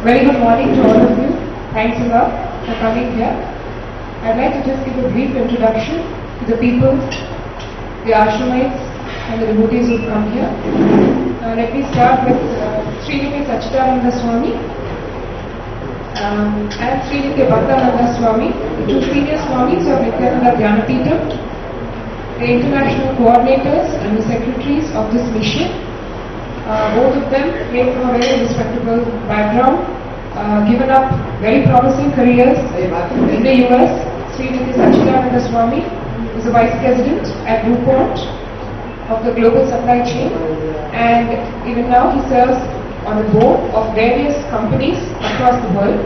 Very good morning to all of you. Thanks a lot for coming here. I'd like to just give a brief introduction to the people, the ashramites and the devotees who come here. Let me start with Sri Nithyananda Swami and Sri Bhaktananda Swami, the two senior Swamis of Nithyananda Dhyanapitham, the international coordinators and the secretaries of this mission. Both of them came from a very respectable background, given up very promising careers in the US. Sri Nithyananda Swami is the Vice President at DuPont of the global supply chain, and even now he serves on the board of various companies across the world.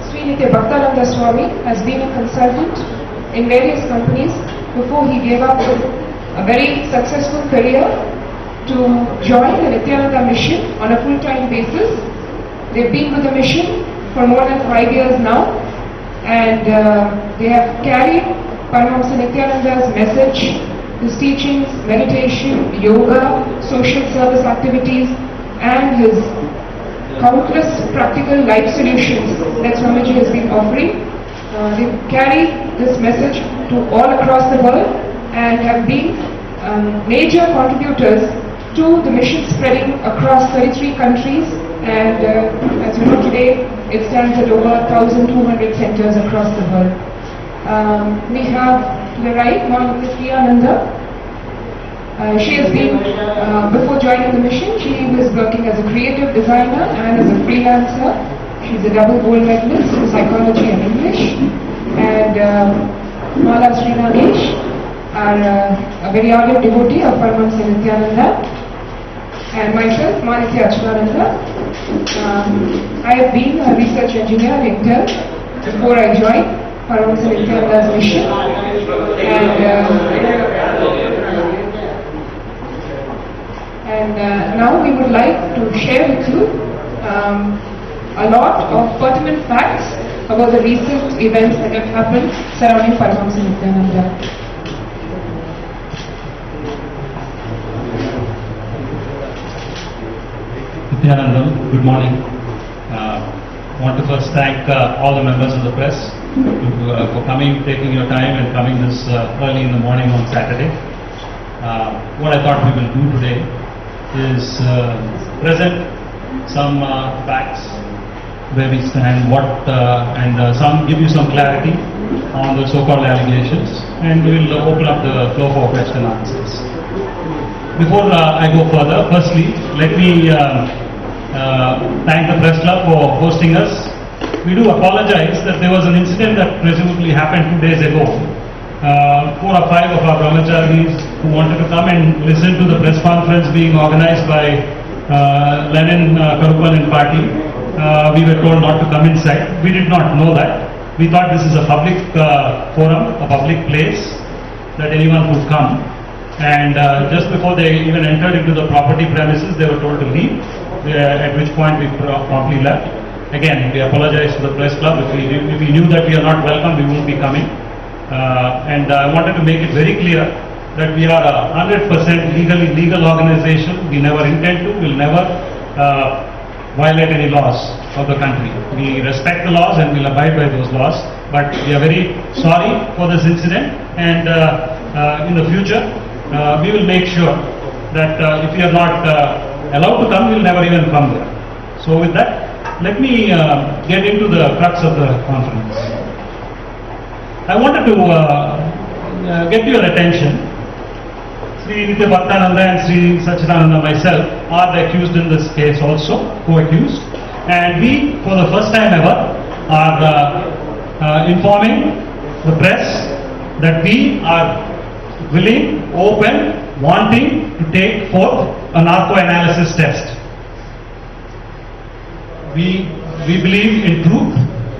Sri Bhaktananda Swami has been a consultant in various companies before he gave up a very successful career to join the Nithyananda mission on a full-time basis. They've been with the mission for more than 5 years now, and they have carried Paramahamsa Nithyananda's message, his teachings, meditation, yoga, social service activities, and his countless practical life solutions that Swamiji has been offering. They carry this message to all across the world and have been major contributors to the mission spreading across 33 countries, and as you know, today it stands at over 1,200 centers across the world. We have to the right Nithyananda. She has been, before joining the mission, she was working as a creative designer and as a freelancer. She's a double gold medalist in psychology and English. And Mala Srinagesh are a very ardent devotee of Paramahamsa Nithyananda. And myself, Manitya Achyutananda. I have been a research engineer at Intel before I joined Paramashivoham Nithyananda's mission. And now we would like to share with you a lot of pertinent facts about the recent events that have happened surrounding Paramashivoham Nithyananda. Nithyanandam, good morning. I want to first thank all the members of the press for coming, taking your time and coming this early in the morning on Saturday. What I thought we will do today is present some facts where we stand, give you some clarity on the so-called allegations, and we will open up the floor for question and answers. Before I go further, firstly, let me thank the press club for hosting us. We do apologize that there was an incident that presumably happened 2 days ago. 4 or 5 of our brahmacharis who wanted to come and listen to the press conference being organized by Lenin, Karupan and party. We were told not to come inside. We did not know that. We thought this is a public forum, a public place that anyone could come. And just before they even entered into the property premises, they were told to leave, at which point we promptly left. Again, we apologize to the press club. If we knew that we are not welcome, we won't be coming. And I wanted to make it very clear that we are a 100% legal organization. We never intend to, will never violate any laws of the country. We respect the laws and will abide by those laws. But we are very sorry for this incident, and in the future we will make sure that if we are not allowed to come, we will never even come there. So with that, let me get into the crux of the conference. I wanted to get your attention. Sri Nithyananda and Sri Sachidananda, myself, are the accused in this case also, co-accused. And we, for the first time ever, are informing the press that we are willing, open, wanting to take forth a narco-analysis test. We believe in truth,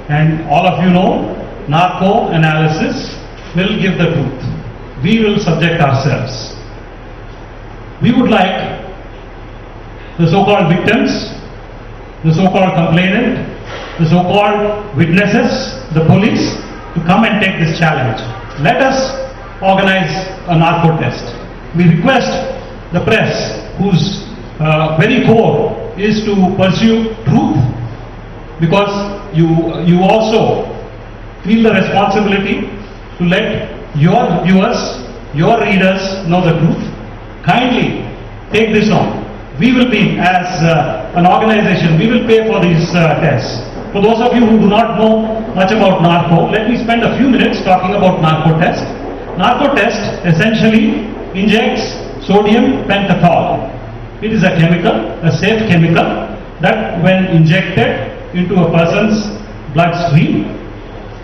and all of you know narco-analysis will give the truth. We will subject ourselves. We would like the so-called victims, the so-called complainant, the so-called witnesses, the police, to come and take this challenge. Let us organize a narco test. We request the press, whose very core is to pursue truth, because you also feel the responsibility to let your viewers, your readers know the truth. Kindly take this on. We will be, as an organization, we will pay for these tests. For those of you who do not know much about narco, let me spend a few minutes talking about narco test. Narco test essentially injects sodium pentothal. It is a chemical, a safe chemical, that when injected into a person's bloodstream,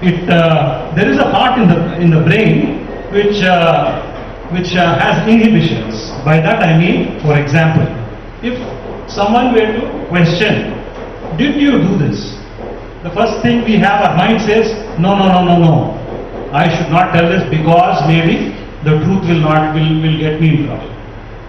there is a part in the brain which has inhibitions. By that I mean, for example, if someone were to question, did you do this? The first thing we have, our mind says, no, I should not tell this because maybe the truth will get me in trouble.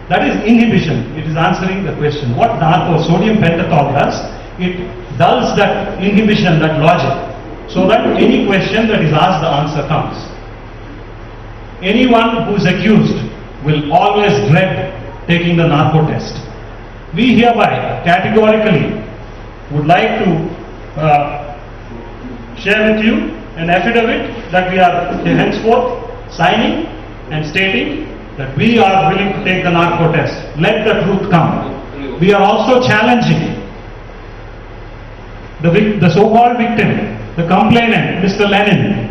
That is inhibition. It is answering the question. What sodium pentothal does, it dulls that inhibition, that logic, so that any question that is asked, the answer comes. Anyone who is accused will always dread taking the narco test. We hereby categorically would like to share with you an affidavit that we are henceforth signing and stating that we are willing to take the narco test. Let the truth come. We are also challenging the so-called victim, the complainant, Mr. Lenin,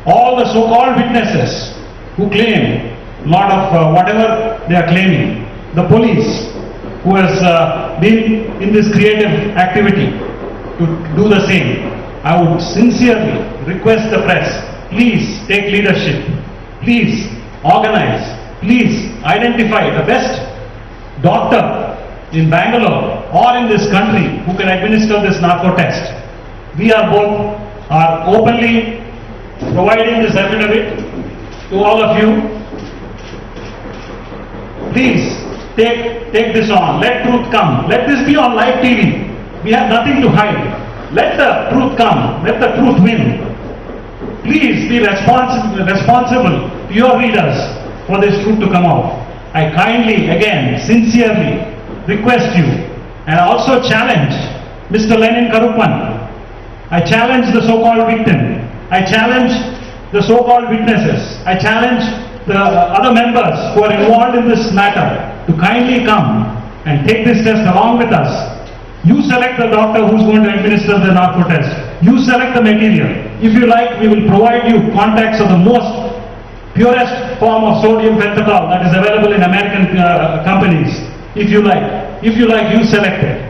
all the so-called witnesses who claim a lot of whatever they are claiming, the police who has been in this creative activity to do the same. I would sincerely request the press, please take leadership, please organize, please identify the best doctor in Bangalore or in this country who can administer this narco test. We are openly providing this affidavit to all of you. Please take this on. Let truth come. Let this be on live TV. We have nothing to hide. Let the truth come. Let the truth win. Please be responsible to your readers for this truth to come out. I kindly, again, sincerely request you, and also challenge Mr. Lenin Karupan. I challenge the so-called victim. I challenge the so-called witnesses. I challenge the other members who are involved in this matter to kindly come and take this test along with us. You select the doctor who's going to administer the narco test. You select the material. If you like, we will provide you contacts of the most purest form of sodium pentothal that is available in American companies. If you like, you select it.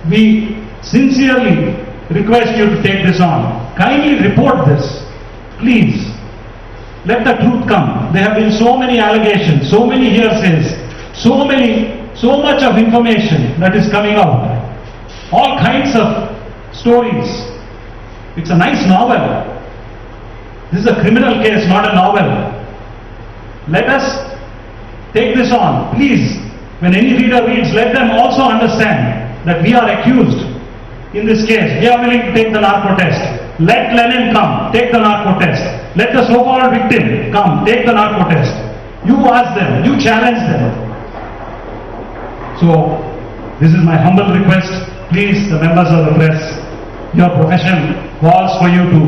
We sincerely request you to take this on. Kindly report this, please. Let the truth come. There have been so many allegations, so many hearsays, so much of information that is coming out. All kinds of stories. It's a nice novel. This is a criminal case, not a novel. Let us take this on. Please, when any reader reads, let them also understand that we are accused in this case. We are willing to take the narco test. Let Lenin come, take the narco test. Let the so-called victim come, take the narco test. You ask them, you challenge them. So, this is my humble request. Please, the members of the press, your profession calls for you to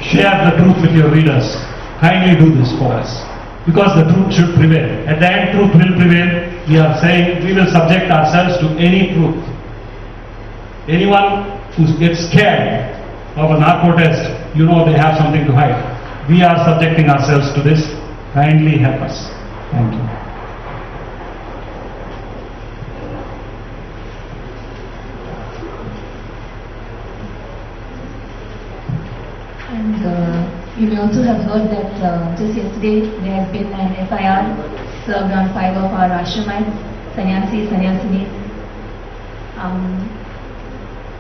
share the truth with your readers. Kindly do this for us, because the truth should prevail. At the end, truth will prevail. We are saying we will subject ourselves to any truth. Anyone who gets scared of a narco test, you know they have something to hide. We are subjecting ourselves to this. Kindly help us. Thank you. And you may also have heard that just yesterday there has been an FIR served on 5 of our ashramites, sannyasinis,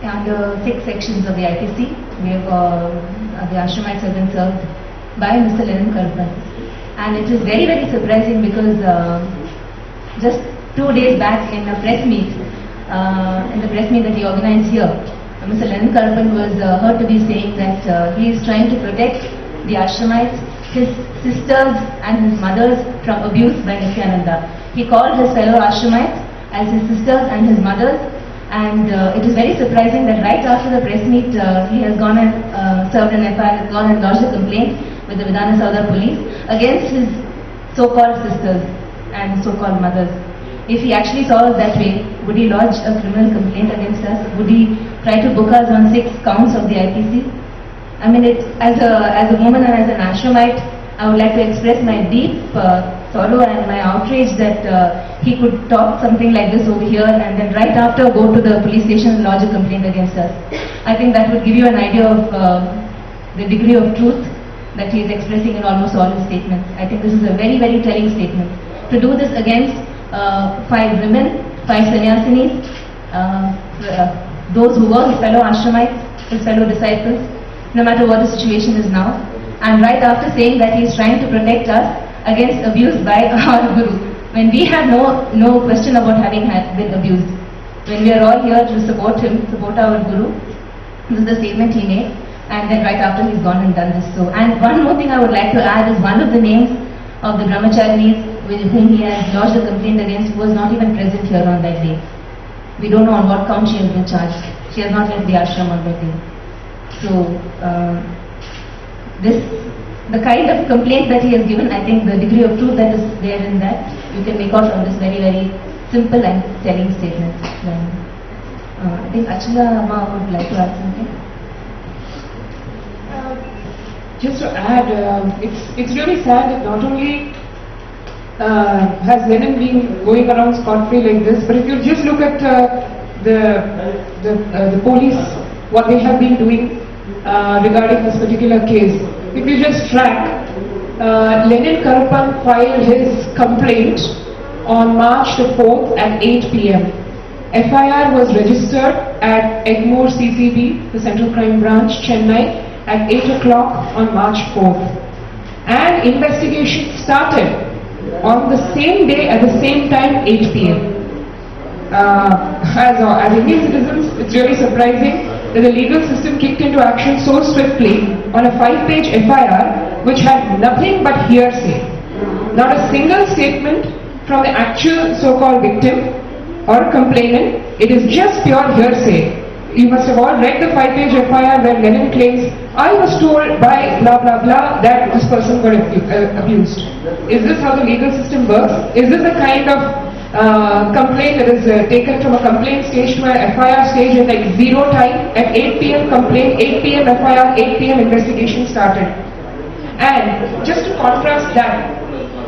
under 6 sections of the IPC. We have, the ashramites have been served by Mr. Lenin Karupan. And it is very, very surprising because just 2 days back in the press meet that he organized here, Mr. Lenin Karupan was heard to be saying that he is trying to protect the ashramites, his sisters and his mothers from abuse by Nithyananda. He called his fellow Ashramites as his sisters and his mothers, and it is very surprising that right after the press meet, he has gone and served an FIR, gone and lodged a complaint with the Vidhana Saudha police against his so-called sisters and so-called mothers. If he actually saw us that way, would he lodge a criminal complaint against us? Would he try to book us on 6 counts of the IPC? I mean, as a woman and as an Ashramite, I would like to express my deep sorrow and my outrage that he could talk something like this over here and then right after go to the police station and lodge a complaint against us. I think that would give you an idea of the degree of truth that he is expressing in almost all his statements. I think this is a very, very telling statement. To do this against 5 women, 5 sannyasinis, those who were his fellow Ashramites, his fellow disciples, no matter what the situation is now, and right after saying that he is trying to protect us against abuse by our Guru, when we have no question about having been abused. When we are all here to support him, support our Guru, this is the statement he made, and then right after he's gone and done this. So, and one more thing I would like to add is one of the names of the brahmacharinis with whom he has lodged a complaint against was not even present here on that day. We don't know on what count she has been charged. She has not left the ashram on that day. So, the kind of complaint that he has given, I think the degree of truth that is there in that, you can make out from this very, very simple and telling statement. I think Achula Amma would like to add something. Just to add, it's really sad that not only has Lenin been going around scot-free like this, but if you just look at the police, what they have been doing regarding this particular case. If you just track, Lenin Karpan filed his complaint on March the 4th at 8 p.m. FIR was registered at Egmore CCB, the Central Crime Branch, Chennai, at 8 o'clock on March 4th. And investigation started on the same day at the same time, 8 p.m. As Indian citizens, it's really surprising that the legal system kicked into action so swiftly on a 5-page FIR which had nothing but hearsay. Not a single statement from the actual so-called victim or complainant. It is just pure hearsay. You must have all read the 5-page FIR where Lenin claims, I was told by blah blah blah that this person got abused. Is this how the legal system works? Is this the kind of complaint that is taken from a complaint stage to an FIR stage in like 0 time? At 8 p.m. complaint, 8 p.m. FIR, 8 p.m. investigation started. And just to contrast that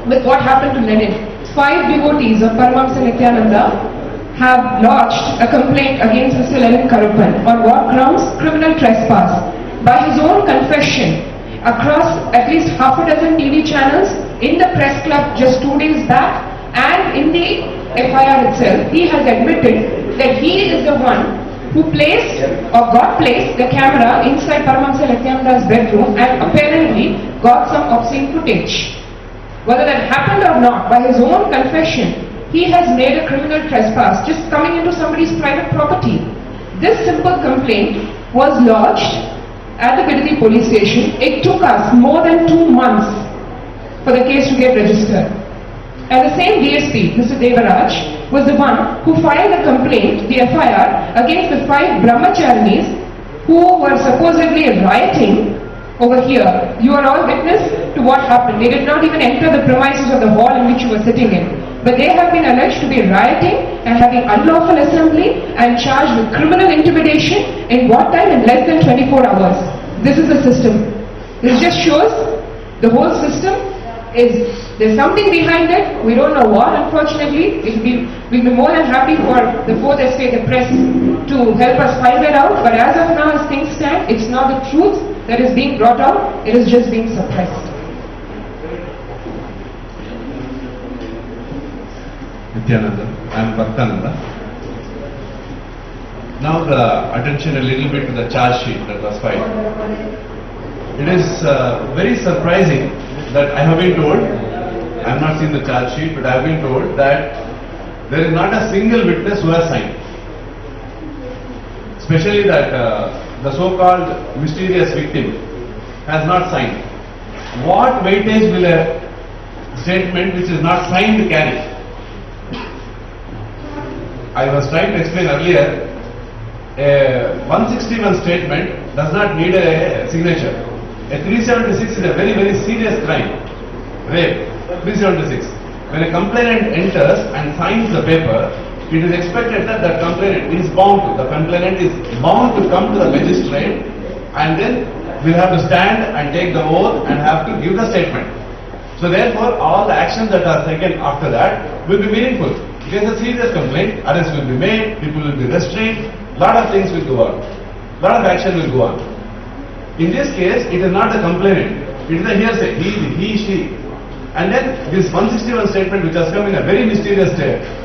with what happened to Lenin, 5 devotees of Paramashivoham Nithyananda have lodged a complaint against Mr. Lenin Karpan. On what grounds? Criminal trespass. By his own confession, across at least half a dozen TV channels, in the press club just 2 days back, and in the FIR itself, he has admitted that he is the one who placed or got placed the camera inside Paramashivoham Nithyananda's bedroom and apparently got some obscene footage. Whether that happened or not, by his own confession, he has made a criminal trespass, just coming into somebody's private property. This simple complaint was lodged at the Bidadi police station. It took us more than 2 months for the case to get registered. And the same DSP, Mr. Devaraj, was the one who filed a complaint, the FIR, against the 5 brahmacharinis who were supposedly rioting over here. You are all witness to what happened. They did not even enter the premises of the hall in which you were sitting in. But they have been alleged to be rioting and having unlawful assembly and charged with criminal intimidation in what time? In less than 24 hours. This is the system. This just shows the whole system there's something behind it. We don't know what, unfortunately. We'll be more than happy for the 4th estate, the press, to help us find it out. But as of now, as things stand, it's not the truth that is being brought out. It is just being suppressed. Nithyananda, I am Bhaktananda. Now the attention a little bit to the charge sheet that was filed. It is very surprising that I have been told, I have not seen the charge sheet, but I have been told that there is not a single witness who has signed. Especially that the so-called mysterious victim has not signed. What weightage will a statement which is not signed carry? I was trying to explain earlier, a 161 statement does not need a signature. A 376 is a very, very serious crime. Rape. 376. When a complainant enters and signs the paper, it is expected that the complainant is bound to, the complainant is bound to come to the magistrate and then will have to stand and take the oath and have to give the statement. So therefore, all the actions that are taken after that will be meaningful. If there is a serious complaint, arrest will be made, people will be restrained, lot of things will go on, lot of action will go on. In this case, it is not the complainant, it is the hearsay, he, she. And then this 161 statement which has come in a very mysterious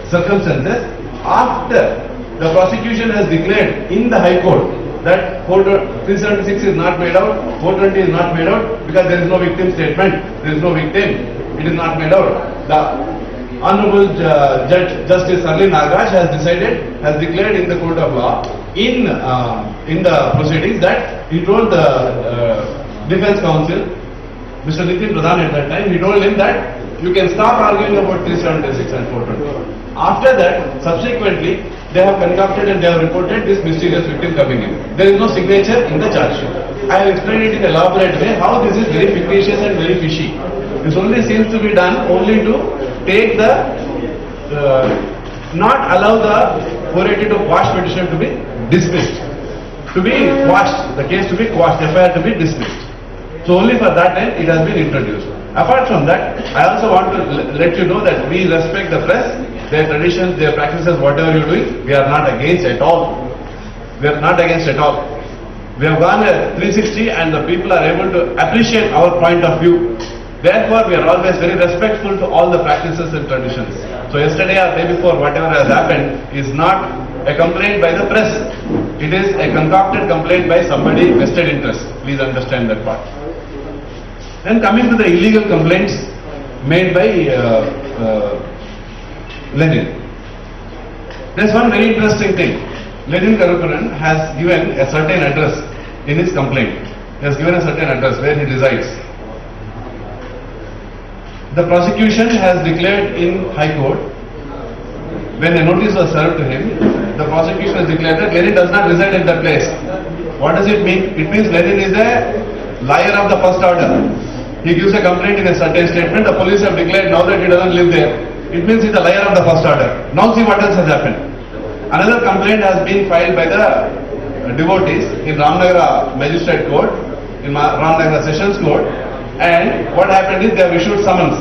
circumstances, after the prosecution has declared in the High Court that 376 is not made out, 420 is not made out because there is no victim statement, there is no victim, it is not made out. The Honorable Judge Justice Arlin Nagaraj has declared in the court of law, in the proceedings, that he told the defense counsel, Mr. Nithyananda at that time, he told him that you can stop arguing about 376 and 420. After that, subsequently, they have concocted and they have reported this mysterious victim coming in. There is no signature in the charge sheet. I have explained it in an elaborate way how this is very fictitious and very fishy. This only seems to be done only to take the, not allow the 482 quash petition to be dismissed, to be quashed, the case to be quashed, FIR to be dismissed. So only for that time it has been introduced. Apart from that, I also want to let you know that we respect the press, their traditions, their practices, whatever you are doing, we are not against at all. We are not against at all. We have gone a 360 and the people are able to appreciate our point of view. Therefore, we are always very respectful to all the practices and traditions. So yesterday or day before, whatever has happened is not a complaint by the press. It is a concocted complaint by somebody vested interest. Please understand that part. Then coming to the illegal complaints made by Lenin. There is one very interesting thing. Lenin Karupanan has given a certain address in his complaint. He has given a certain address where he resides. The prosecution has declared in High Court, when a notice was served to him, the prosecution has declared that Lenin does not reside at that place. What does it mean? It means Lenin is a liar of the first order. He gives a complaint in a certain statement, the police have declared now that he doesn't live there. It means he's a liar of the first order. Now see what else has happened. Another complaint has been filed by the devotees in Ramnagara Magistrate Court, in Ramnagara Sessions Court, and what happened is they have issued summons.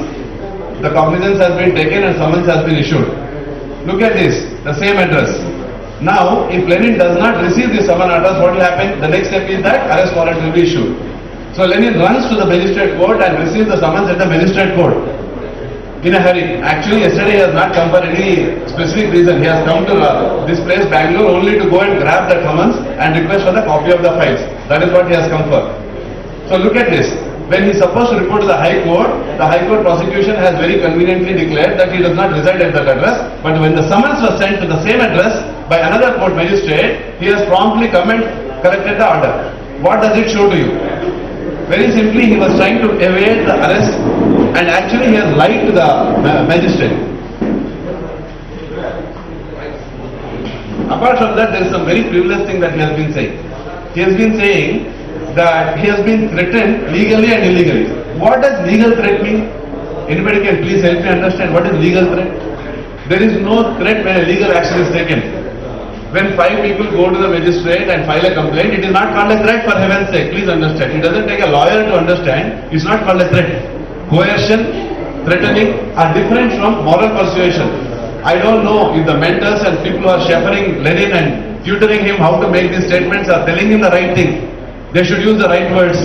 The cognizance has been taken and summons has been issued. Look at this, the same address. Now, if Lenin does not receive the summon address, what will happen? The next step is that arrest warrant will be issued. So Lenin runs to the magistrate court and receives the summons at the magistrate court in a hurry. Actually, yesterday he has not come for any specific reason. He has come to this place, Bangalore, only to go and grab the summons and request for the copy of the files. That is what he has come for. So look at this. When he is supposed to report to the High Court prosecution has very conveniently declared that he does not reside at that address, but when the summons was sent to the same address by another court magistrate, he has promptly come and corrected the order. What does it show to you? Very simply, he was trying to evade the arrest and actually he has lied to the magistrate. Apart from that, there is some very frivolous thing that he has been saying. He has been saying that he has been threatened legally and illegally. What does legal threat mean? Anybody can please help me understand what is legal threat? There is no threat when a legal action is taken. When 5 people go to the magistrate and file a complaint, it is not called a threat, for heaven's sake. Please understand. It doesn't take a lawyer to understand. It's not called a threat. Coercion, threatening are different from moral persuasion. I don't know if the mentors and people who are shepherding Lenin and tutoring him how to make these statements are telling him the right thing. They should use the right words.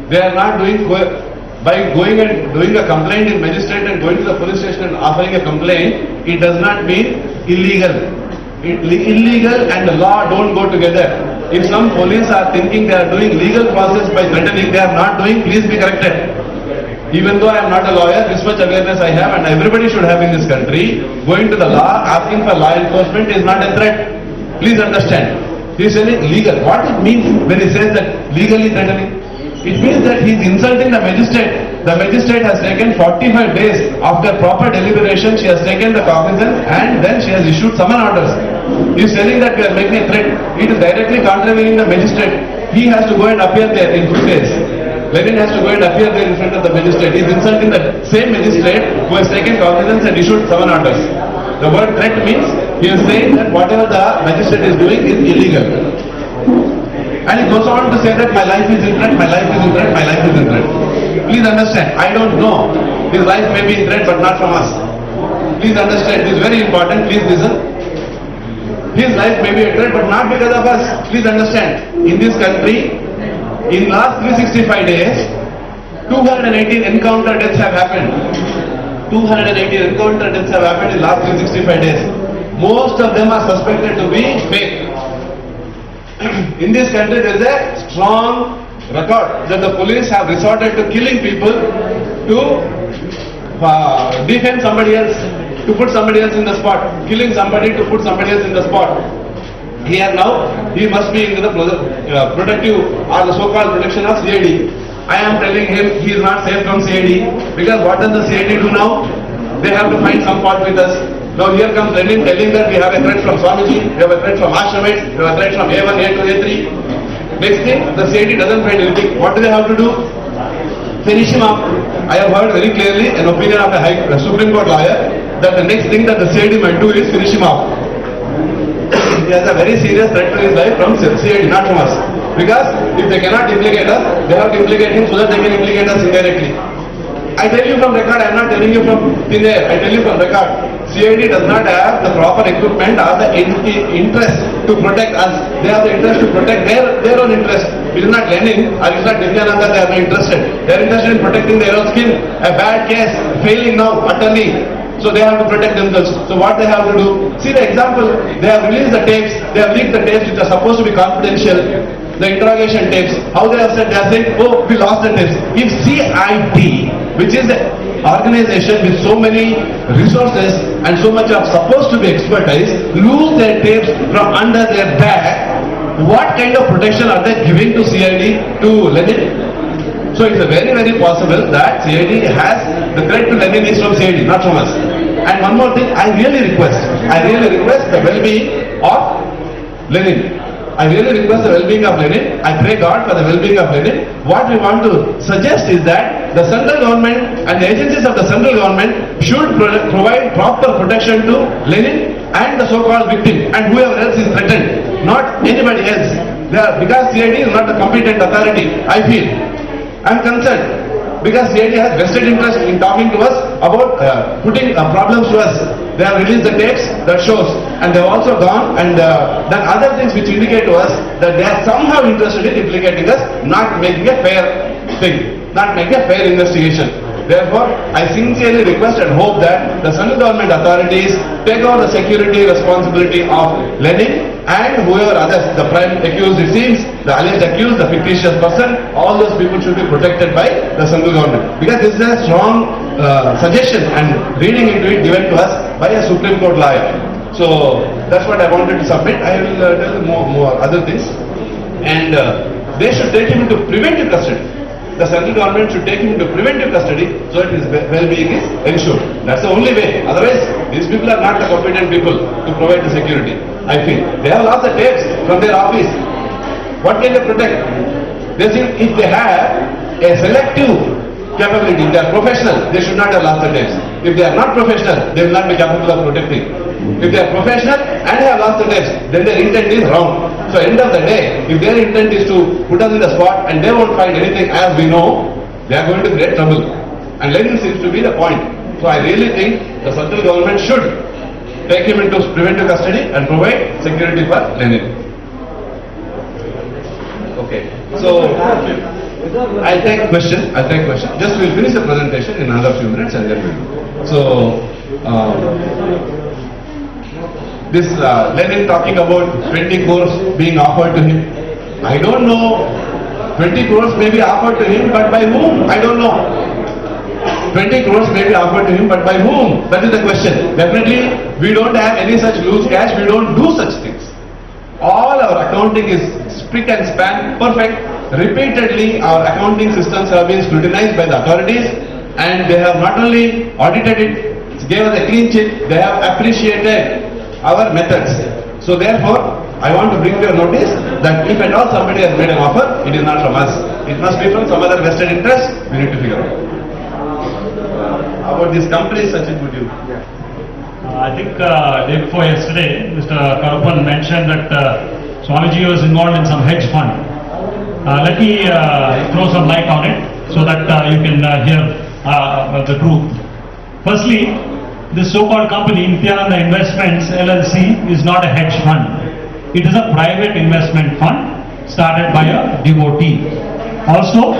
They are not doing, by going and doing a complaint in magistrate and going to the police station and offering a complaint, it does not mean illegal. Illegal and the law don't go together. If some police are thinking they are doing legal process by threatening, they are not doing, please be corrected. Even though I am not a lawyer, this much awareness I have and everybody should have in this country, going to the law, asking for law enforcement is not a threat. Please understand. He is saying legal. What it means when he says that legally threatening? It means that he is insulting the magistrate. The magistrate has taken 45 days. After proper deliberation, she has taken the cognizance and then she has issued summon orders. He is telling that we are making a threat. It is directly contravening the magistrate. He has to go and appear there in 2 days. Lenin has to go and appear there in front of the magistrate. He is insulting the same magistrate who has taken cognizance and issued summon orders. The word threat means he is saying that whatever the magistrate is doing is illegal. And he goes on to say that my life is in threat, my life is in threat, my life is in threat. Please understand, I don't know. His life may be in threat but not from us. Please understand, this is very important, please listen. His life may be a threat but not because of us. Please understand, in this country, in last 365 days, 218 encounter deaths have happened. 218 encounter deaths have happened in last 365 days. Most of them are suspected to be fake. In this country there is a strong record that the police have resorted to killing people to defend somebody else, to put somebody else in the spot, killing somebody to put somebody else in the spot. Here now, he must be into the protective or the so-called protection of CID. I am telling him he is not safe from CID because what does the CID do now? They have to find some fault with us. Now here comes Lenin telling that we have a threat from Swamiji, we have a threat from Ashramites, we have a threat from A1, A2, A3. Next thing, the CID doesn't find anything. What do they have to do? Finish him up. I have heard very clearly an opinion of a Supreme Court lawyer that the next thing that the CID might do is finish him up. He has a very serious threat to his life from CID, not from us. Because if they cannot implicate us, they have to implicate him so that they can implicate us indirectly. I tell you from record, I am not telling you from thin air, I tell you from record. CID does not have the proper equipment or the interest to protect us. They have the interest to protect their own interest. It is not Lenin or it is not Nithyananda, they are not interested. They are interested in protecting their own skin. A bad case, failing now, utterly. So they have to protect themselves. So what they have to do? See the example, they have released the tapes, they have leaked the tapes which are supposed to be confidential. The interrogation tapes, how they have said, they are saying, oh, we lost the tapes. If CID, which is an organization with so many resources and so much of supposed to be expertise, lose their tapes from under their back, what kind of protection are they giving to CID, to Lenin? So it's very, very possible that CID has, the threat to Lenin is from CID, not from us. And one more thing, I really request the well-being of Lenin. I really request the well-being of Lenin. I pray God for the well-being of Lenin. What we want to suggest is that the central government and the agencies of the central government should provide proper protection to Lenin and the so-called victim and whoever else is threatened, not anybody else. Because CID is not the competent authority, I feel. I am concerned because CID has vested interest in talking to us about putting problems to us. They have released the tapes that shows, and they have also gone and done other things which indicate to us that they are somehow interested in implicating us, not making a fair thing, not making a fair investigation. Therefore, I sincerely request and hope that the central government authorities take over the security responsibility of Lenin and whoever others, the prime accused it seems, the alleged accused, the fictitious person, all those people should be protected by the central government. Because this is a strong suggestion and reading into it given to us by a Supreme Court lawyer. So that's what I wanted to submit. I will tell more other things. And they should take him into preventive custody. The central government should take him into preventive custody so that his well-being is ensured. That's the only way. Otherwise, these people are not the competent people to provide the security. I feel they have lost the tapes from their office. What can they protect? They think if they have a selective capability, if they are professional, they should not have lost the tapes. If they are not professional, they will not be capable of protecting. If they are professional and have lost the tapes, then their intent is wrong. So end of the day, if their intent is to put us in the spot and they won't find anything as we know, they are going to create trouble. And Lenin seems to be the point. So I really think the central government should take him into preventive custody and provide security for Lenin. Okay. So I'll take question. Just we'll finish the presentation in another few minutes and then we'll. So this Lenin talking about 20 crores being offered to him. I don't know. 20 crores may be offered to him, but by whom? I don't know. 20 crores may be offered to him, but by whom? That is the question. Definitely, we don't have any such loose cash. We don't do such things. All our accounting is spick and span, perfect. repeatedly our accounting systems have been scrutinized by the authorities, and they have not only audited it, gave us a clean chit, they have appreciated our methods. So therefore, I want to bring to your notice that if at all somebody has made an offer, it is not from us. It must be from some other vested interest. We need to figure out. About these companies, Sachin, would you? I think day before yesterday, Mr. Karupan mentioned that Swamiji was involved in some hedge fund. Let me throw some light on it so that you can hear the truth. Firstly, this so-called company, Nithyananda Investments LLC, is not a hedge fund. It is a private investment fund started by a devotee. Also,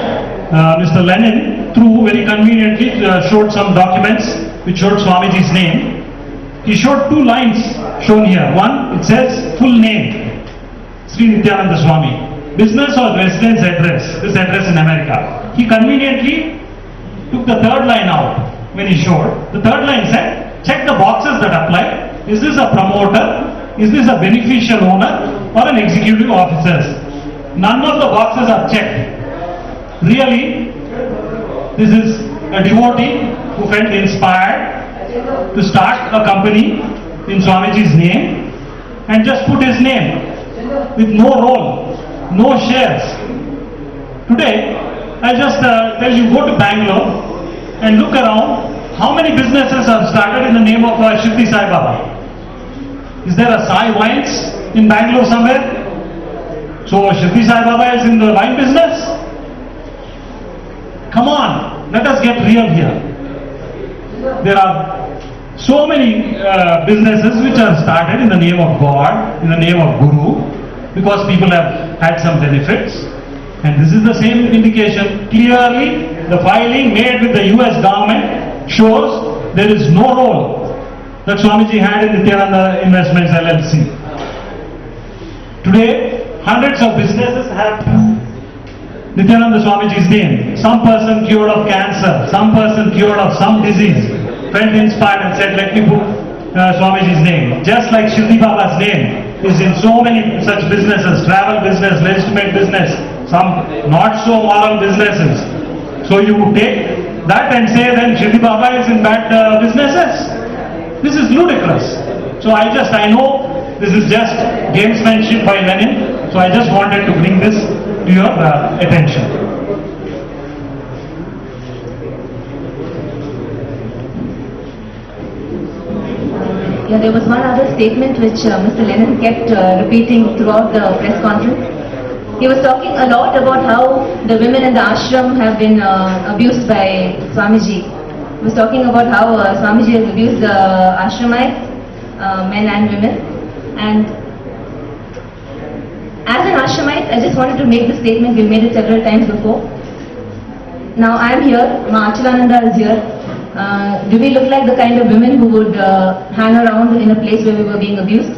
Mr. Lenin, through very conveniently, showed some documents which showed Swamiji's name. He showed two lines shown here. One, it says full name, Sri Nithyananda Swami. Business or residence address, this address in America. He conveniently took the third line out when he showed. The third line said, check the boxes that apply. Is this a promoter? Is this a beneficial owner or an executive officer? None of the boxes are checked. Really, this is a devotee who felt inspired to start a company in Swamiji's name and just put his name with no role, no shares. Today, I just tell you, go to Bangalore and look around how many businesses are started in the name of Shirdi Sai Baba. Is there a Sai Wines in Bangalore somewhere? So Shirdi Sai Baba is in the wine business? Come on, let us get real here. There are so many businesses which are started in the name of God, in the name of Guru, because people have had some benefits. And this is the same indication. Clearly, the filing made with the US government shows there is no role that Swamiji had in Nithyananda Investments LLC. Today, hundreds of businesses have Nithyananda Swamiji's name. Some person cured of cancer, some person cured of some disease, felt inspired and said, let me put Swamiji's name. Just like Shirdi Baba's name is in so many such businesses, travel business, legitimate business, some not so moral businesses. So you would take that and say then Shirdi Baba is in bad businesses. This is ludicrous. So I know this is just gamesmanship by Lenin. So I just wanted to bring this to your attention. Yeah, there was one other statement which Mr. Lenin kept repeating throughout the press conference. He was talking a lot about how the women in the ashram have been abused by Swamiji. He was talking about how Swamiji has abused ashramites, men and women. And as an ashramite, I just wanted to make this statement. We made it several times before. Now I am here, Ma Achilananda is here. Do we look like the kind of women who would hang around in a place where we were being abused?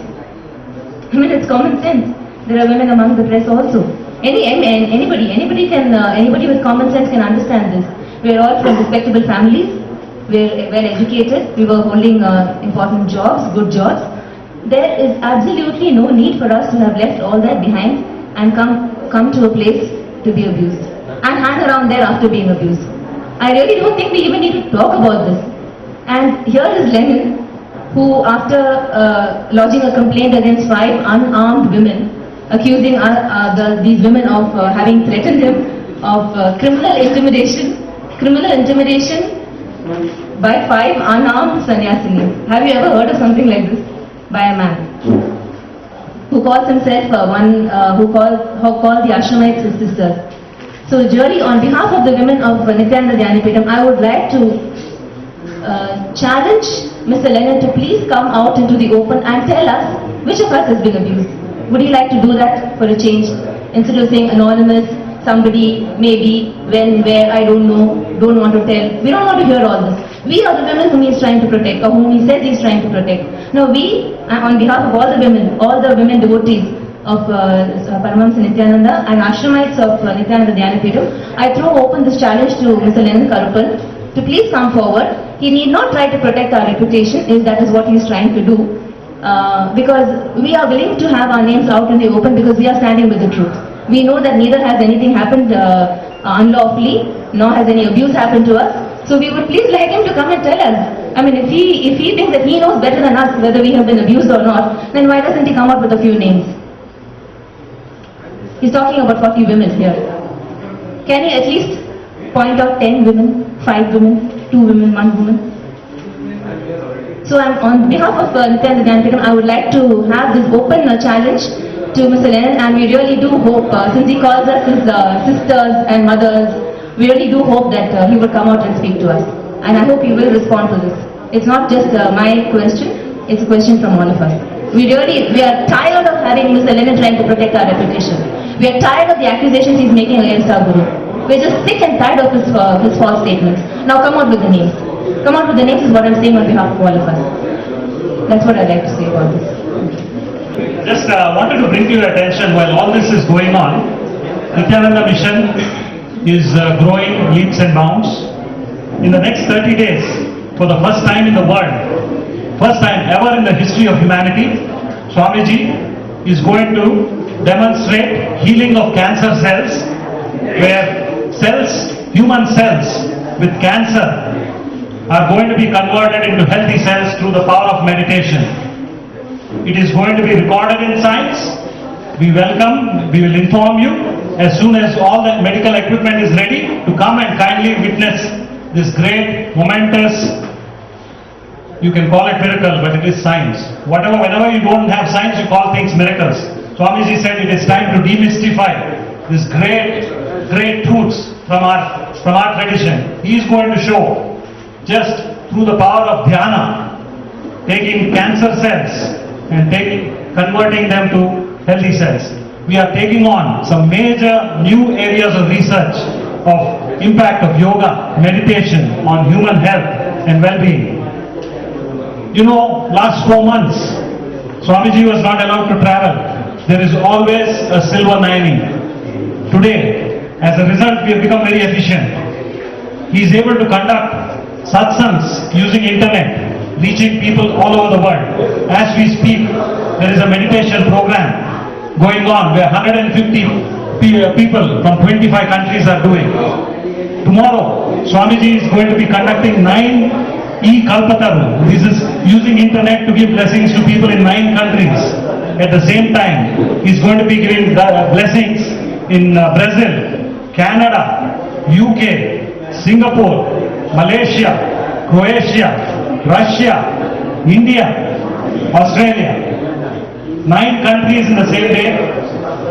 I mean, it's common sense. There are women among the press also. Anybody with common sense can understand this. We are all from respectable families. We are well educated. We were holding important jobs, good jobs. There is absolutely no need for us to have left all that behind and come to a place to be abused and hang around there after being abused. I really don't think we even need to talk about this. And here is Lenin, who after lodging a complaint against 5 unarmed women, accusing these women of having threatened him of criminal intimidation by 5 unarmed sannyasinis. Have you ever heard of something like this? By a man who calls himself who called the Ashramites his sisters. So jury, on behalf of the women of Nithyananda Dhyanipitam, I would like to challenge Mr. Lenin to please come out into the open and tell us which of us has been abused. Would you like to do that for a change? Instead of saying anonymous, somebody, maybe, when, where, I don't know, don't want to tell. We don't want to hear all this. We are the women whom he is trying to protect, or whom he says he is trying to protect. Now we, on behalf of all the women devotees of Paramahamsa Nithyananda and Ashramites of Nithyananda Dhyanipitam, I throw open this challenge to Mr. Lenin Karupan to please come forward. He need not try to protect our reputation if that is what he is trying to do. Because we are willing to have our names out in the open because we are standing with the truth. We know that neither has anything happened unlawfully, nor has any abuse happened to us. So we would please like him to come and tell us. I mean, if he thinks that he knows better than us whether we have been abused or not, then why doesn't he come out with a few names? He's talking about 40 women here. Can he at least point out 10 women, 5 women, 2 women, 1 woman? So on behalf of Nithyananda, I would like to have this open challenge to Mr. Lennon, and we really do hope, since he calls us his sisters and mothers, we really do hope that he will come out and speak to us. And I hope he will respond to this. It's not just my question, it's a question from all of us. We are tired of having Mr. Lennon trying to protect our reputation. We are tired of the accusations he's making against our Guru. We're just sick and tired of his false statements. Now come out with the names. Come out with the names is what I'm saying on behalf of all of us. That's what I'd like to say about this. Just wanted to bring to your attention, while all this is going on, Nithyananda Mission is growing leaps and bounds. In the next 30 days, for the first time in the world, first time ever in the history of humanity, Swamiji is going to demonstrate healing of cancer cells, where human cells with cancer are going to be converted into healthy cells through the power of meditation. It is going to be recorded in science. We will inform you as soon as all the medical equipment is ready to come and kindly witness this great, momentous, you can call it miracle, but it is science. Whenever you don't have science, you call things miracles. Swamiji said it is time to demystify this great truths from our tradition. He is going to show just through the power of dhyana, taking cancer cells and converting them to healthy cells. We are taking on some major new areas of research of impact of yoga, meditation on human health and well-being. You know, last 4 months, Swamiji was not allowed to travel. There is always a silver lining. Today, as a result, we have become very efficient. He is able to conduct satsangs using internet, reaching people all over the world. As we speak, there is a meditation program going on where 150 people from 25 countries are doing. Tomorrow, Swamiji is going to be conducting 9 e-Kalpataru. This is using internet to give blessings to people in 9 countries. At the same time, he is going to be giving blessings in Brazil, Canada, UK, Singapore, Malaysia, Croatia, Russia, India, Australia. 9 countries in the same day.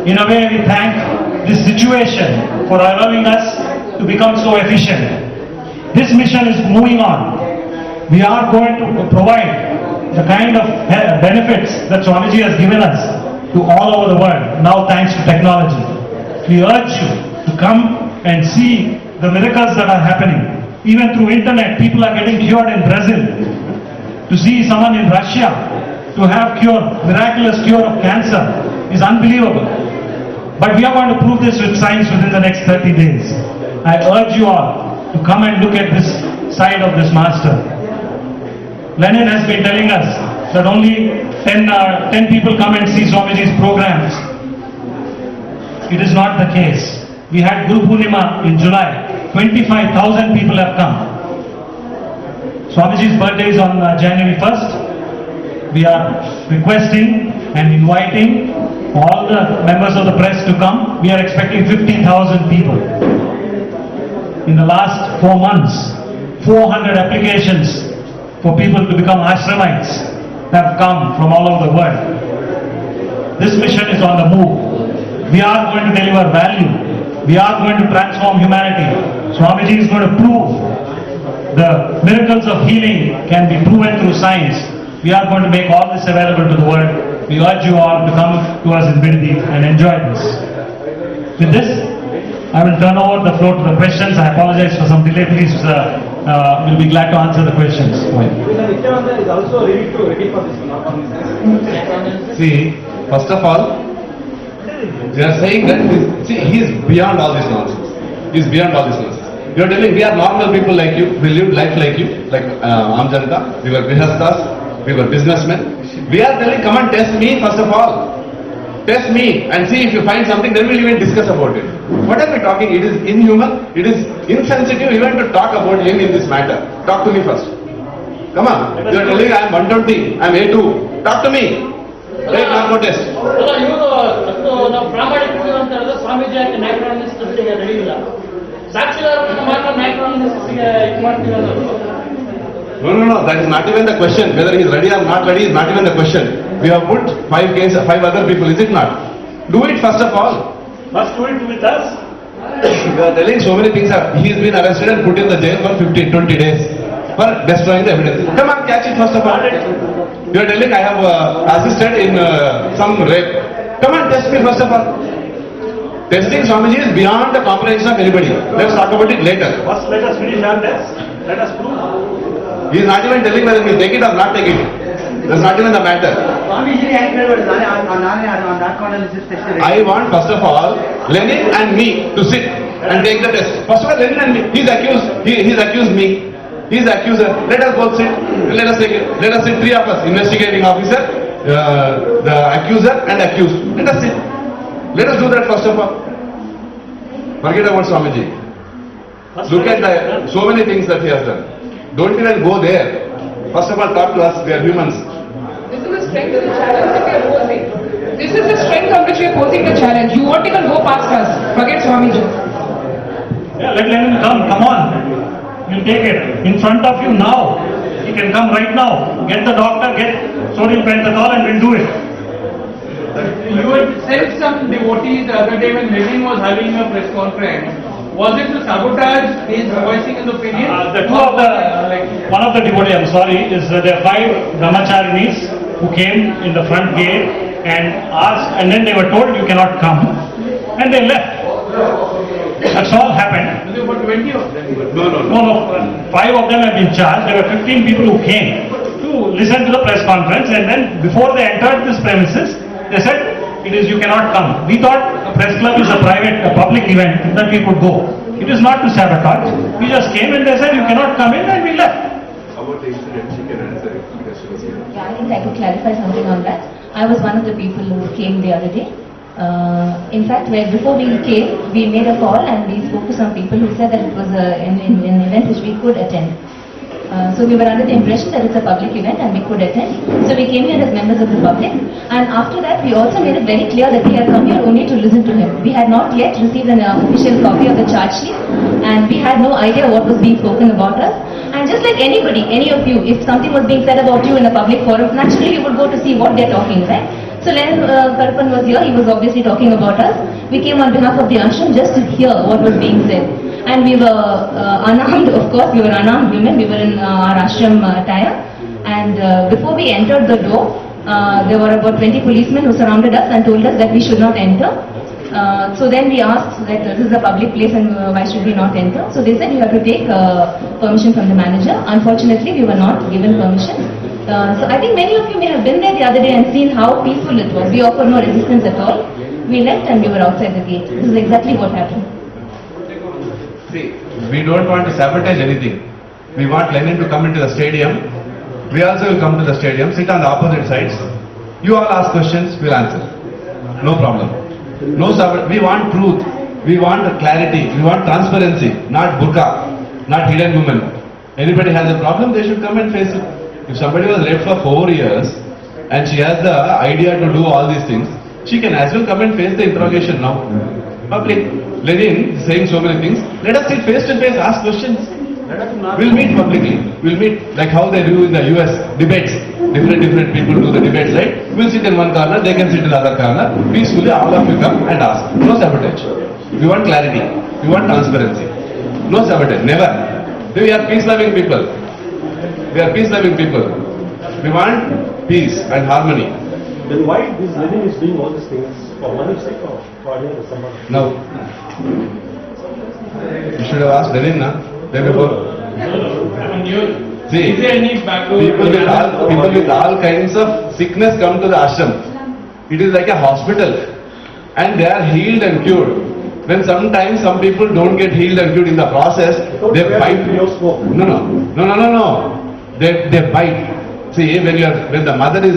In a way, we thank this situation for allowing us to become so efficient. This mission is moving on. We are going to provide the kind of benefits that Swamiji has given us to all over the world, now thanks to technology. We urge you to come and see the miracles that are happening. Even through internet, people are getting cured in Brazil. To see someone in Russia to have miraculous cure of cancer is unbelievable. But we are going to prove this with science within the next 30 days. I urge you all to come and look at this side of this master. Lenin has been telling us that only 10 people come and see Swamiji's programs. It is not the case. We had Guru Purnima in July. 25,000 people have come. Swamiji's birthday is on January 1st. We are requesting and inviting all the members of the press to come. We are expecting 50,000 people. In the last 4 months, 400 applications for people to become ashramites have come from all over the world. This mission is on the move. We are going to deliver value. We are going to transform humanity. Swamiji is going to prove the miracles of healing can be proven through science. We are going to make all this available to the world. We urge you all to come to us in Bindi and enjoy this. With this, I will turn over the floor to the questions. I apologize for some delay. Please, we'll be glad to answer the questions. Nithyananda is also ready for this. See, first of all, they are saying that he is beyond all this nonsense. He is beyond all this nonsense. You are telling we are normal people like you, we live life like you, like Amjanta, we were grihasthas, we were businessmen. We are telling, come and test me first of all. test me and see if you find something, then we'll even discuss about it. What are we talking? It is inhuman, it is insensitive even to talk about him in this matter. Talk to me first. Come on, you are telling I am 120, I am A2. Talk to me. Take narco test. ಇವರು ನಾವು ಪ್ರಾಮಾಣಿಕ ಅಂತ ಹೇಳಿದ್ರೆ ಸ್ವಾಮೀಜಿ ಯಾಕೆ ನ್ಯಾಯಕಾನೂನಿಸ್ಟ್ ಟೆಸ್ಟಿಗೆ ready ಇಲ್ಲ, ಸಾಕ್ಷಿದಾರರನ್ನು ಮಾತ್ರ ನ್ಯಾಯಕಾನೂನಿಸ್ಟ್ ಟೆಸ್ಟಿಗೆ ಇದು ಮಾಡ್ತೀವಿ ಅನ್ನೋದು. No, that is not even the question. Whether he is ready or not ready is not even the question. We have put 5 other people, is it not? Do it first of all. Must do it with us. You are telling so many things. He has been arrested and put in the jail for 15-20 days for destroying the evidence. Come on, catch it first of all. You are telling I have assisted in some rape. Come on, test me first of all. Testing Swamiji is beyond the comprehension of anybody. Let's talk about it later. First let us finish our test. Let us prove. He is not even telling whether he will take it or not take it. That's not even the matter. I want first of all Lenin and me to sit and take the test. First of all, Lenin and me. He's accused. He's accused me. He's the accuser. Let us both sit. Let us take it. Let us sit, 3 of us, investigating officer, the accuser and accused. Let us sit. Let us do that first of all. Forget about Swamiji. Look at so many things that he has done. Don't even go there. First of all, talk to us. We are humans. This is the strength of the challenge that we are posing. This is the strength on which we are posing the challenge. You won't even go past us. Forget Swamiji. Yeah, let Lenin come. Come on. We'll take it. In front of you now. He can come right now. Get the doctor, get sodium pentothal and we'll do it. You had said some devotees the other day when Lenin was having a press conference. Was it to sabotage his voicing his opinion? One of the devotees, I'm sorry, is there are 5 brahmacharinis who came in the front gate and asked, and then they were told you cannot come, and they left. That's all happened. There were 20 of them. No, 5 of them have been charged. There were 15 people who came to listen to the press conference, and then before they entered this premises, they said, it is you cannot come. We thought a press club is a public event that we could go. It is not to sabotage. We just came and they said you cannot come in and we left. About the incident, she can answer it because she was here. Yeah, I think I could clarify something on that. I was one of the people who came the other day. In fact, before we came, we made a call and we spoke to some people who said that it was an event which we could attend. So we were under the impression that it's a public event and we could attend. So we came here as members of the public, and after that we also made it very clear that we had come here only to listen to him. We had not yet received an official copy of the charge sheet, and we had no idea what was being spoken about us. And just like anybody, any of you, if something was being said about you in a public forum, naturally you would go to see what they're talking, right? So Lenin Karpan was here, he was obviously talking about us. We came on behalf of the ashram just to hear what was being said. And we were unarmed, of course, we were unarmed women, we were in our ashram attire. And before we entered the door, there were about 20 policemen who surrounded us and told us that we should not enter. So then we asked that this is a public place and why should we not enter? So they said you have to take permission from the manager. Unfortunately, we were not given permission. So I think many of you may have been there the other day and seen how peaceful it was. We offered no resistance at all. We left and we were outside the gate. This is exactly what happened. See, we don't want to sabotage anything. We want Lenin to come into the stadium. We also will come to the stadium, sit on the opposite sides. You all ask questions, we'll answer. No problem. We want truth. We want clarity. We want transparency, not burqa, not hidden women. Anybody has a problem, they should come and face it. If somebody was raped for 4 years and she has the idea to do all these things, she can as well come and face the interrogation now. Public. Lenin is saying so many things. Let us sit face to face, ask questions. We'll meet publicly. We'll meet like how they do in the US debates. Different people do the debates, right? We'll sit in one corner, they can sit in the other corner. Peacefully, all of you come and ask. No sabotage. We want clarity. We want transparency. No sabotage. Never. We are peace-loving people. We are peace-loving people. We want peace and harmony. Then why this Lenin is doing all these things? For money's sake or for someone? No. You should have asked Lenin, day before. See, Is there any background? people with all kinds of sickness come to the ashram. It is like a hospital, and they are healed and cured. Then sometimes some people don't get healed and cured in the process. They bite. No. They bite. See, when the mother is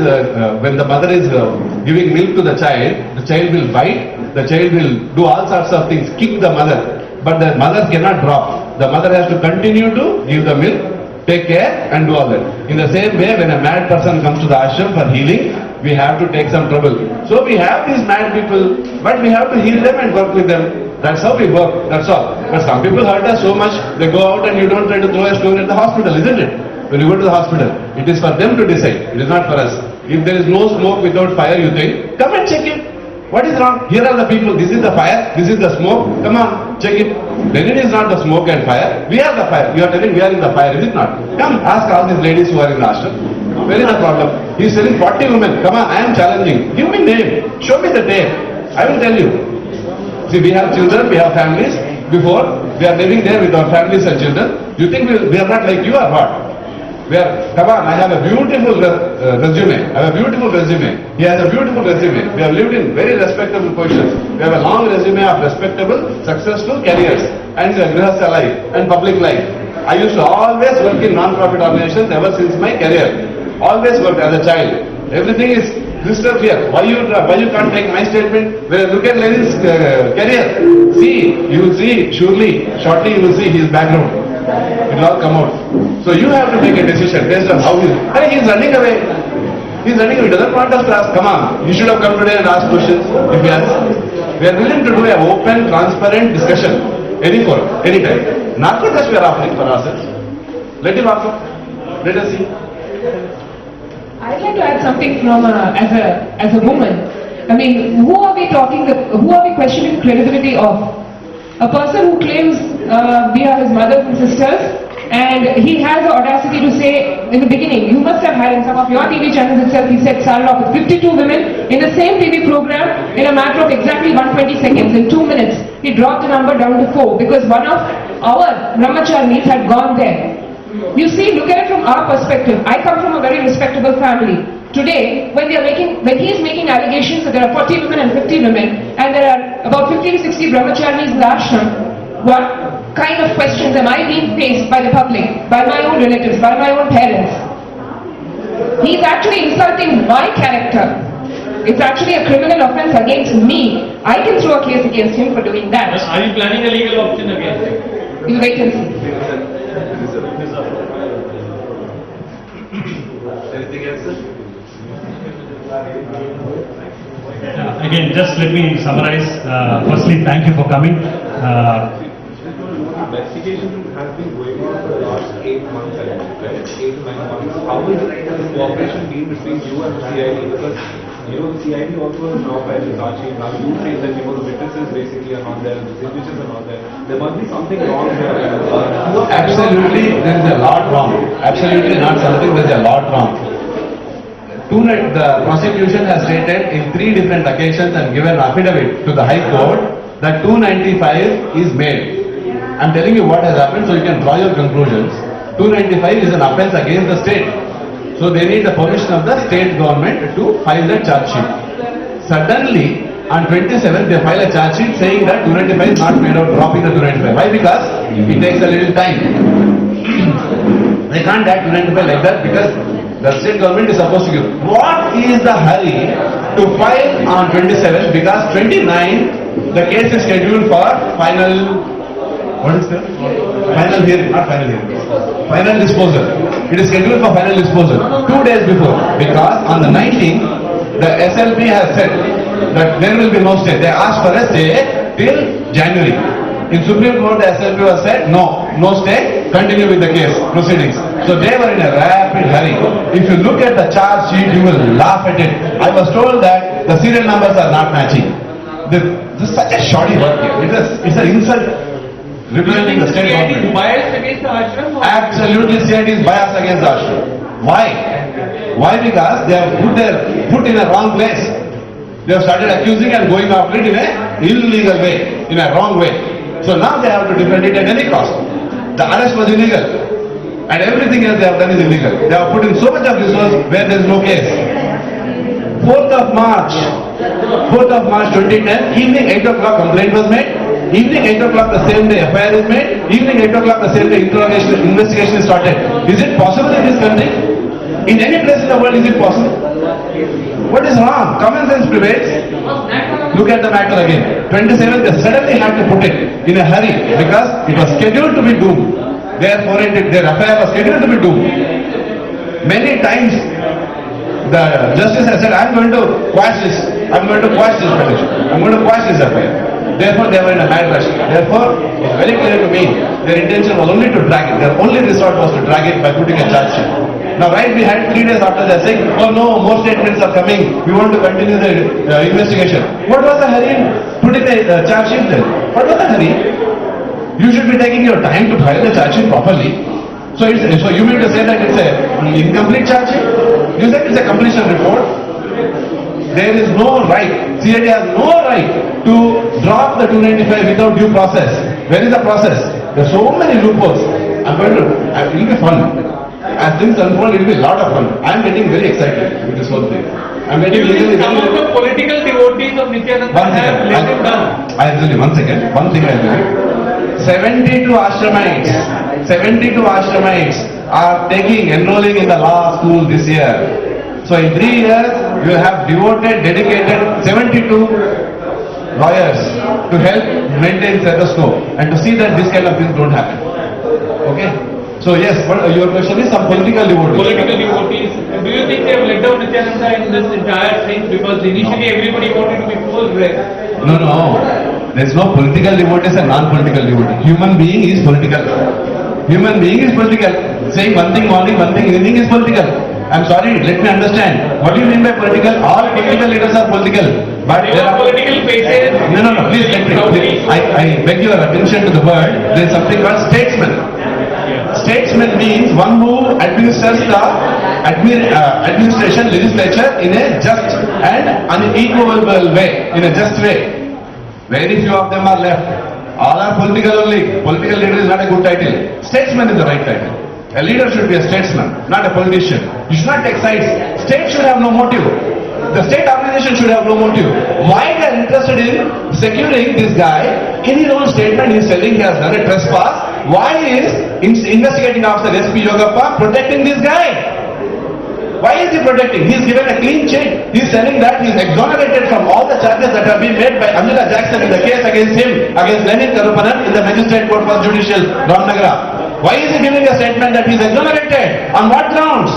giving milk to the child will bite, the child will do all sorts of things, kick the mother, but the mother cannot drop. The mother has to continue to give the milk, take care and do all that. In the same way, when a mad person comes to the ashram for healing, we have to take some trouble. So we have these mad people, but we have to heal them and work with them. That's how we work, that's all. But some people hurt us so much, they go out and you don't try to throw a stone at the hospital, isn't it? When you go to the hospital, it is for them to decide, it is not for us. If there is no smoke without fire, you think, come and check it. What is wrong? Here are the people, this is the fire, this is the smoke, come on, check it. Then it is not the smoke and fire, we are the fire. You are telling we are in the fire, is it not? Come, ask all these ladies who are in the ashram. Where is the problem? He is telling 40 women, come on, I am challenging. Give me name, show me the name, I will tell you. See, we have children, we have families. Before, we are living there with our families and children. You think we are not like you or what? Come on, I have a beautiful resume. I have a beautiful resume. He has a beautiful resume. We have lived in very respectable positions. We have a long resume of respectable, successful careers and grihastha life and public life. I used to always work in non-profit organizations ever since my career. Always worked as a child. Everything is crystal clear. Why you can't take my statement? When you look at Lenin's career, see, you will see, shortly you will see his background. It will all come out. So you have to make a decision based on how he is running away. He is running away. He doesn't want us to ask, come on, you should have come today and asked questions if he has. We are willing to do an open, transparent discussion. Any forum, any time. Not because we are offering for ourselves. Let him offer. Let us see. I'd like to add something from as a woman. I mean, who are we questioning the credibility of? A person who claims we are his mothers and sisters, and he has the audacity to say in the beginning, you must have had in some of your TV channels itself, he said started off with 52 women in the same TV program in a matter of exactly 120 seconds, in 2 minutes. He dropped the number down to 4 because one of our brahmacharinis had gone there. You see, look at it from our perspective. I come from a very respectable family. Today, when he is making allegations that there are 40 women and 50 women, and there are about 50 to 60 brahmacharis in the ashram, what kind of questions am I being faced by the public, by my own relatives, by my own parents? He is actually insulting my character. It's actually a criminal offense against me. I can throw a case against him for doing that. Are you planning a legal option against him? You wait and see. Anything else, sir? Again, just let me summarize. Firstly, thank you for coming. Investigation has been going on for the last 8 months, I think, right? 8 to 9 months. How is the cooperation been between you and the CID? Because, the CID also has now filed a charge sheet. Now you say that, the witnesses basically are not there, the signatures are not there. There must be something wrong here. Absolutely, there is a lot wrong. Absolutely not something, there is a lot wrong. The prosecution has stated in 3 different occasions and given affidavit to the High Court that 295 is made. I am telling you what has happened so you can draw your conclusions. 295 is an offence against the state. So they need the permission of the state government to file the charge sheet. Suddenly, on 27th they file a charge sheet saying that 295 is not made out, dropping the 295. Why? Because it takes a little time. They can't act 295 like that because the state government is supposed to give. What is the hurry to file on 27th? Because 29, the case is scheduled for final, what is that? Final hearing, not final hearing. Final disposal. It is scheduled for final disposal 2 days before. Because on the 19th, the SLP has said that there will be no stay. They asked for a stay till January. In Supreme Court, the SLP was said, no stay, continue with the case, proceedings. So they were in a rapid hurry. If you look at the charge sheet, you will laugh at it. I was told that the serial numbers are not matching. This is such a shoddy work here. It's an insult representing the state government. Biased against the ashram? Absolutely, CID is biased against the ashram. Why? Why? Because they have put their foot in a wrong place. They have started accusing and going after it in an illegal way, in a wrong way. So now they have to defend it at any cost. The arrest was illegal. And everything else they have done is illegal. They have put in so much of resource where there is no case. 4th of March 2010, evening 8 o'clock complaint was made. Evening 8 o'clock the same day FIR is made. Evening 8 o'clock the same day investigation is started. Is it possible in this country? In any place in the world, is it possible? What is wrong? Common sense prevails. Look at the matter again. 27th, they suddenly had to put it in a hurry because it was scheduled to be doomed. Therefore, their affair was scheduled to be doomed. Many times, the justice has said, I'm going to quash this. I'm going to quash this petition. I'm going to quash this affair. Therefore, they were in a mad rush. Therefore, it's very clear to me, their intention was only to drag it. Their only resort was to drag it by putting a charge sheet. Now, right behind 3 days after, they're saying, oh no, more statements are coming. We want to continue the investigation. What was the hurry in putting the charge sheet there? What was the hurry? You should be taking your time to file the charge sheet properly. So you mean to say that it's an incomplete charge sheet? You said it's a completion report. There is no right, CID has no right to drop the 295 without due process. Where is the process? There are so many loopholes. It will be fun. As things unfold, it will be a lot of fun. I am getting very excited with this whole thing. I am getting really some of the political devotees of Nithyananda have let him down. I'll tell you one second. One thing I'll tell you. 72 Ashramites are enrolling in the law school this year. So in 3 years, you have dedicated 72 lawyers to help maintain status quo and to see that this kind of things don't happen. Okay? So yes, your question is some political devotees. Political devotees. Do you think they have let down Nithyananda in this entire thing? Because initially everybody wanted to be full rest. No. There is no political devotees and non-political devotees. Human being is political. Human being is political. Saying one thing morning, one thing evening is political. I'm sorry, let me understand. What do you mean by political? All political leaders are political. But there are political faces. No, please let me. I beg your attention to the word. There is something called statesman. Statesman means one who administers the administration, legislature in a just and unequivocal way, in a just way. Very few of them are left. All are political only. Political leader is not a good title. Statesman is the right title. A leader should be a statesman, not a politician. You should not take sides. State should have no motive. The state organization should have no motive. Why they are interested in securing this guy? In his own statement, he is telling he has done a trespass. Why is investigating officer SP Yogappa protecting this guy? Why is he protecting? He is given a clean check. He is telling that he is exonerated from all the charges that have been made by Angela Jackson in the case against him, against Lenin Karupanan in the Magistrate Court for Judicial, Ramnagara. Why is he giving a statement that he is exonerated? On what grounds?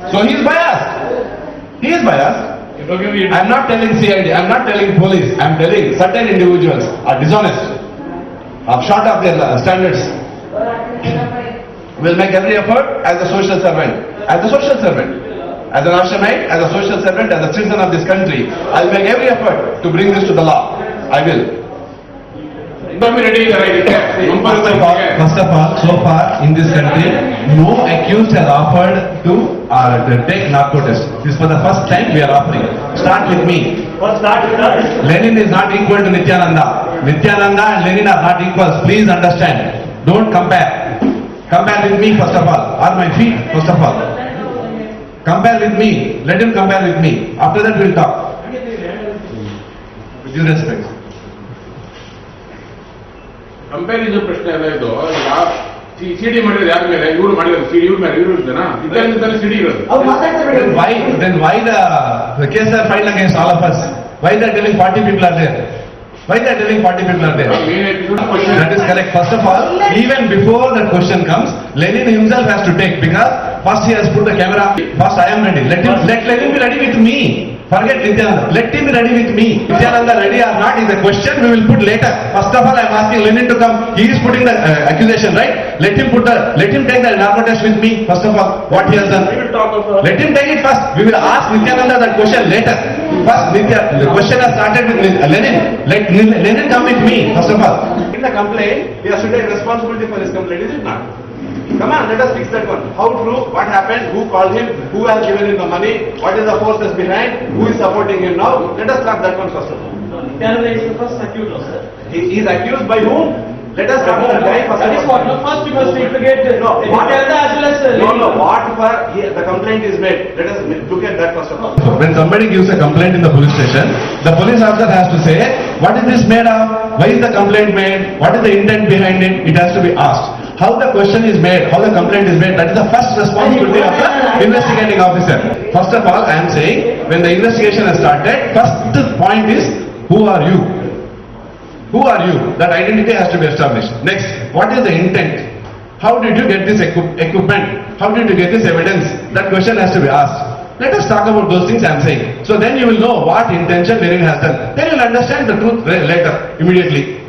So he is biased. He is biased. I am not telling CID, I am not telling police, I am telling certain individuals are dishonest, are short of their standards. Will make every effort as a social servant. As a social servant. As an Ashramite, as a social servant, as a citizen of this country, I will make every effort to bring this to the law. I will. First of all, so far in this country, no accused has offered to take narco test. This is for the first time we are offering. Start with me. Lenin is not equal to Nithyananda. Nithyananda and Lenin are not equals. Please understand. Don't compare. Compare with me first of all. Or my feet first of all. Compare with me. Let him compare with me. After that we will talk. With due respect. Comparison ಪ್ರಶ್ನೆ ಅಲ್ಲ ಇದು. ಸಿಡಿ ಮಾಡಿದ್ರೆ ಯಾರ ಮೇಲೆ? ಇವರು ಮಾಡಿದ್ರೆ ಸಿಡಿ, ಇವ್ರ ಮೇಲೆ ಇವರು ಇದ್ದಾನ? ಇದ್ದಲ್ಲಿ ಸಿಡಿ ಇರೋದು. Then why the case are filed against all of us? Why they are telling 40 people are there? Why they are telling 40 people are there? That is correct. First of all, even before that question comes, Lenin himself has to take, because first he has put the camera. First I am ready. Let Lenin be ready with me. Forget Nithyananda. Let him be ready with me. Nithyananda ready or not is a question we will put later. First of all, I am asking Lenin to come. He is putting the accusation, right? Let him take the narco test with me. First of all, what he has done. Let him take it first. We will ask Nithyananda that question later. First, the question has started with Lenin. Let Lenin come with me. First of all, in the complaint, he has to take responsibility for his complaint. Is it not? Come on, let us fix that one. How true? What happened? Who called him? Who has given him the money? What is the forces behind? Who is supporting him now? Let us start that one first of all. Nithyananda is the first accused, sir. He is accused by whom? Let us come to the guy first. That is what. First you must investigate. Nithyananda as well as No. What for the complaint is made? Let us look at that first of all. When somebody gives a complaint in the police station, the police officer has to say, what is this made of? Why is the complaint made? What is the intent behind it? It has to be asked. How the question is made, how the complaint is made, that is the first responsibility of the Investigating officer. First of all, I am saying, when the investigation has started, first point is, who are you? Who are you? That identity has to be established. Next, what is the intent? How did you get this equipment? How did you get this evidence? That question has to be asked. Let us talk about those things I am saying. So then you will know what intention Lenin has done. Then you will understand the truth later, immediately.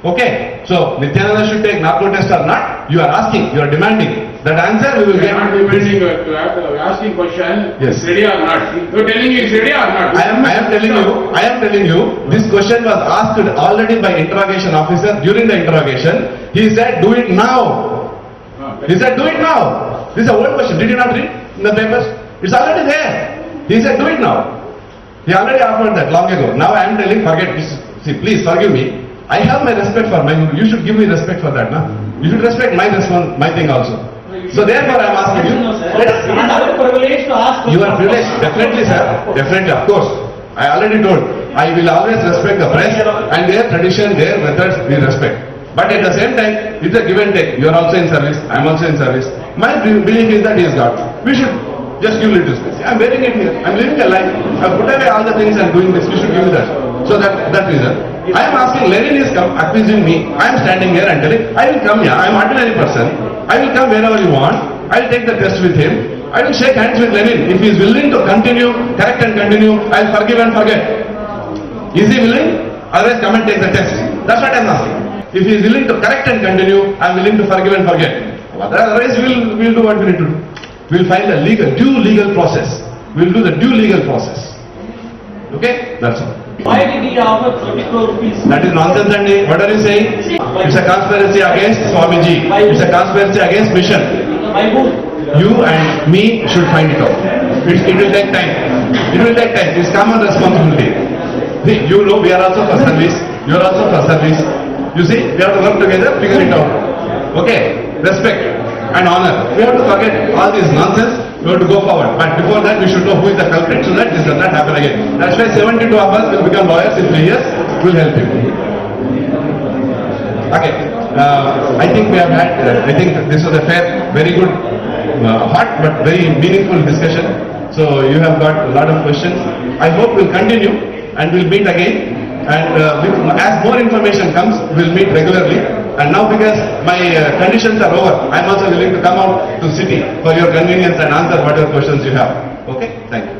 Okay? So, Nithyananda should take narco test or not? You are asking, you are demanding. That answer we will You get. are not demanding, asking question, Yes. it's ready or not. You are telling me it's ready or not. I am telling you, this question was asked already by interrogation officer. During the interrogation, he said, do it now. He said, do it now. This is a old question. Did you not read in the papers? It's already there. He said, do it now. He already offered that long ago. Now I am telling, forget this. See, please forgive me. I have my respect for my, you should give me respect for that, na? You should respect my response, my thing also. So therefore I am asking you. You are privileged, definitely sir, definitely, of course. I already told, I will always respect the press and their tradition, their methods, we respect. But at the same time, it's a give and take. You are also in service, I am also in service. My belief is that he is God. We should just give little space. I am wearing it here, I am living a life. I have put away all the things and doing this, you should give me that. So that reason. I am asking, Lenin is accusing me, I am standing here and telling, I will come here, I am ordinary person, I will come wherever you want, I will take the test with him, I will shake hands with Lenin. If he is willing to continue, correct and continue, I will forgive and forget. Is he willing? Otherwise come and take the test. That's what I am asking. If he is willing to correct and continue, I am willing to forgive and forget. Otherwise we will do what we need to do. We will find a due legal process. We will do the due legal process. Okay? That's all. Why did he offer 30 crore rupees? That is nonsense, Andy. What are you saying? It's a conspiracy against Swamiji. It's a conspiracy against mission. By whom? You and me should find it out. It will take time. It will take time. It's common responsibility. See, you know we are also for service. You are also for service. You see, we have to work together, figure it out. Okay? Respect and honor. We have to forget all this nonsense. We have to go forward. But before that, we should know who is the culprit so that this does not happen again. That's why 72 of us will become lawyers in 3 years. We'll help you. Okay. I think we have had, I think this was a fair, very good, hot but very meaningful discussion. So you have got a lot of questions. I hope we'll continue and we'll meet again. And as more information comes, we'll meet regularly. And now because my conditions are over, I'm also willing to come out to city for your convenience and answer whatever questions you have. Okay? Thank you.